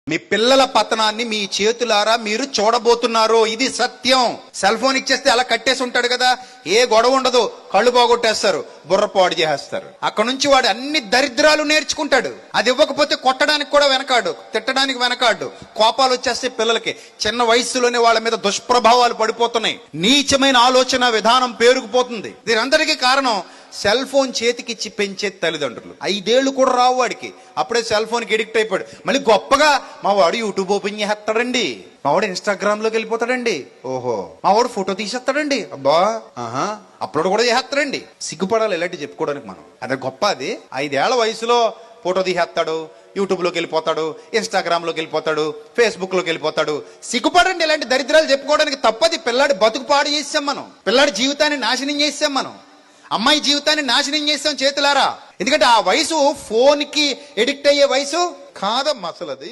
మీ పిల్లల పతనాన్ని మీ చేతులారా మీరు చూడబోతున్నారు. ఇది సత్యం. సెల్ ఫోన్ ఇచ్చేస్తే అలా కట్టేసి ఉంటాడు కదా, ఏ గొడవ ఉండదు, కళ్ళు పోగొట్టేస్తారు, బుర్రపాడు చేసేస్తారు. అక్కడ నుంచి వాడు అన్ని దరిద్రాలు నేర్చుకుంటాడు. అది ఇవ్వకపోతే కొట్టడానికి కూడా వెనకాడు, తిట్టడానికి వెనకాడు. కోపాలు వచ్చేస్తే పిల్లలకి చిన్న వయసులోనే వాళ్ళ మీద దుష్ప్రభావాలు పడిపోతున్నాయి. నీచమైన ఆలోచన విధానం పేరుకుపోతుంది. దీనందరికీ కారణం సెల్ ఫోన్ చేతికిచ్చి పెంచే తల్లిదండ్రులు. 5 ఏళ్ళు కూడా రావు వాడికి, అప్పుడే సెల్ ఫోన్కి ఎడిక్ట్ అయిపోయాడు. మళ్ళీ గొప్పగా మా వాడు యూట్యూబ్ ఓపెన్ చేస్తాడండి, మా వాడు ఇన్స్టాగ్రామ్ లోకి వెళ్ళిపోతాడండి, ఓహో మా వాడు ఫోటో తీసేస్తాడండి, అబ్బా ఆహా అప్లోడ్ కూడా చేస్తాడండి. సిగ్గుపడాలి ఇలాంటి చెప్పుకోవడానికి మనం. అదే గొప్ప. అది 5 ఏళ్ల వయసులో ఫోటో తీసేస్తాడు, యూట్యూబ్ లోకి వెళ్ళిపోతాడు, ఇన్స్టాగ్రామ్ లోకి వెళ్ళిపోతాడు, ఫేస్బుక్ లోకి వెళ్ళిపోతాడు. సిగ్గుపడండి ఇలాంటి దరిద్రాలు చెప్పుకోవడానికి. తప్పది. పిల్లాడి బతుకు పాడు చేసాం మనం, పిల్లాడి జీవితాన్ని నాశనం చేసాం మనం, అమ్మాయి జీవితాన్ని నాశనం చేసాం చేతులారా. ఎందుకంటే ఆ వయసు ఫోన్ కి ఎడిక్ట్ అయ్యే వయసు కాదమ్మా అసలు అది.